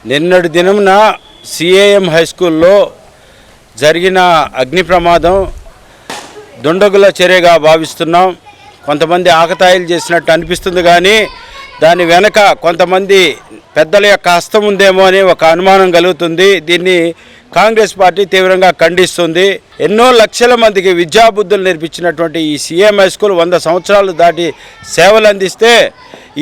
నిన్నటి దినమున CAM high స్కూల్లో జరిగిన అగ్ని ప్రమాదం దుండగుల చర్యగా భావిస్తున్నాం. కొంతమంది ఆకతాయిలు చేసినట్టు అనిపిస్తుంది, కానీ దాని వెనక కొంతమంది పెద్దల యొక్క హస్తం ఉందేమో అని ఒక అనుమానం కలుగుతుంది. దీన్ని కాంగ్రెస్ పార్టీ తీవ్రంగా ఖండిస్తుంది. ఎన్నో లక్షల మందికి విద్యాబుద్ధులు నేర్పించినటువంటి ఈ సిఎం హై స్కూల్ 100 సంవత్సరాలు దాటి సేవలు అందిస్తే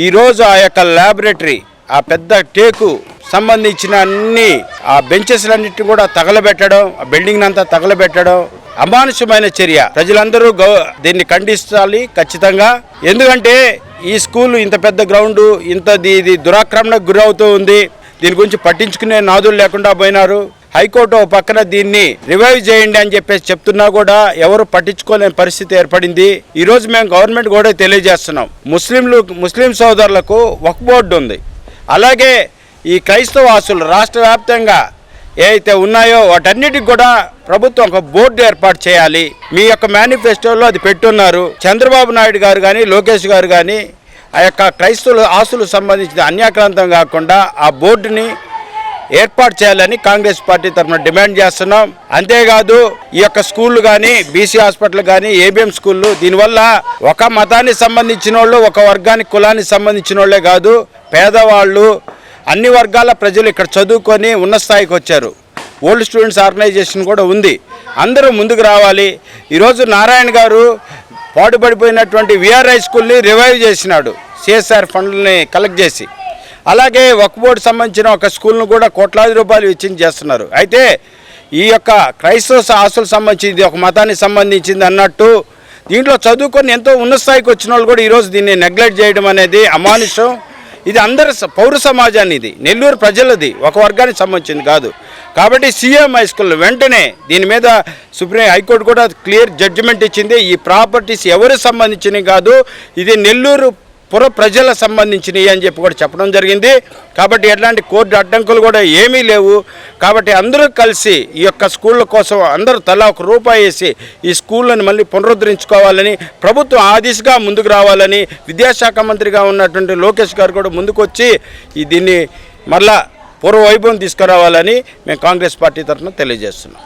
ఈరోజు ఆ యొక్క ల్యాబొరేటరీ, ఆ పెద్ద టేకు సంబంధించిన అన్ని ఆ బెంచెస్లన్నింటినీ కూడా తగలబెట్టడం, ఆ బిల్డింగ్ అంతా తగలబెట్టడం అమానుషమైన చర్య. ప్రజలందరూ దీన్ని ఖండించాలి ఖచ్చితంగా. ఎందుకంటే ఈ స్కూల్ ఇంత పెద్ద గ్రౌండ్, ఇది దురాక్రమణకు గురవుతూ ఉంది. దీని గురించి పట్టించుకునే నాదులు లేకుండా పోయినారు. హైకోర్టు పక్కన దీన్ని రివైవ్ చేయండి అని చెప్పేసి చెప్తున్నా కూడా ఎవరు పట్టించుకోలేని పరిస్థితి ఏర్పడింది. ఈరోజు మేము గవర్నమెంట్ కూడా తెలియజేస్తున్నాం, ముస్లిం సోదరులకు వక్ఫ్ బోర్డు ఉంది. అలాగే ఈ క్రైస్తవ ఆస్తులు రాష్ట్ర వ్యాప్తంగా ఏవైతే ఉన్నాయో వాటన్నిటికి కూడా ప్రభుత్వం ఒక బోర్డు ఏర్పాటు చేయాలి. మీ యొక్క మేనిఫెస్టోలో అది పెట్టున్నారు. చంద్రబాబు నాయుడు గారు కానీ లోకేష్ గారు కానీ ఆ యొక్క క్రైస్తవ ఆస్తులకు సంబంధించిన అన్యాక్రాంతం కాకుండా ఆ బోర్డుని ఏర్పాటు చేయాలని కాంగ్రెస్ పార్టీ తరఫున డిమాండ్ చేస్తున్నాం. అంతేకాదు ఈ యొక్క స్కూళ్ళు కానీ, బీసీ హాస్పిటల్ కానీ, ఏబిఎం స్కూళ్ళు, దీనివల్ల ఒక మతానికి సంబంధించిన వాళ్ళు, ఒక వర్గానికి కులానికి సంబంధించిన వాళ్ళే కాదు, పేదవాళ్ళు, అన్ని వర్గాల ప్రజలు ఇక్కడ చదువుకొని ఉన్న స్థాయికి వచ్చారు. ఓల్డ్ స్టూడెంట్స్ ఆర్గనైజేషన్ కూడా ఉంది. అందరూ ముందుకు రావాలి. ఈరోజు నారాయణ గారు పాటుపడిపోయినటువంటి విఆర్ఐ స్కూల్ని రివైవ్ చేసినాడు, సిఎస్ఆర్ ఫండ్లని కలెక్ట్ చేసి. అలాగే వక్ఫ్ బోర్డు సంబంధించిన ఒక స్కూల్ను కూడా కోట్లాది రూపాయలు వెచ్చించి చేస్తున్నారు. అయితే ఈ యొక్క క్రైస్తవ ఆస్తులకు సంబంధించింది, ఒక మతానికి సంబంధించింది అన్నట్టు దీంట్లో చదువుకొని ఎంతో ఉన్నత స్థాయికి వచ్చిన వాళ్ళు కూడా ఈరోజు దీన్ని నెగ్లెక్ట్ చేయడం అనేది అమానుషం. ఇది అందరి పౌర సమాజాన్ని, ఇది నెల్లూరు ప్రజలది, ఒక వర్గానికి సంబంధించింది కాదు. కాబట్టి సిఎం హై స్కూల్ వెంటనే దీని మీద సుప్రీం హైకోర్టు కూడా క్లియర్ జడ్జిమెంట్ ఇచ్చింది. ఈ ప్రాపర్టీస్ ఎవరికి సంబంధించినవి కాదు, ఇది నెల్లూరు పుర ప్రజలకు సంబంధించినవి అని చెప్పి కూడా చెప్పడం జరిగింది. కాబట్టి ఎట్లాంటి కోర్టు అడ్డంకులు కూడా ఏమీ లేవు. కాబట్టి అందరూ కలిసి ఈ యొక్క స్కూళ్ళ కోసం అందరూ తలా ₹1 వేసి ఈ స్కూళ్ళని మళ్ళీ పునరుద్ధరించుకోవాలని, ప్రభుత్వం ఆ దిశగా ముందుకు రావాలని విద్యాశాఖ మంత్రిగా ఉన్నటువంటి లోకేష్ గారు కూడా ముందుకు వచ్చి దీన్ని మళ్ళా పూర్వ వైభవం తీసుకురావాలని మేము కాంగ్రెస్ పార్టీ తరఫున తెలియజేస్తున్నాం.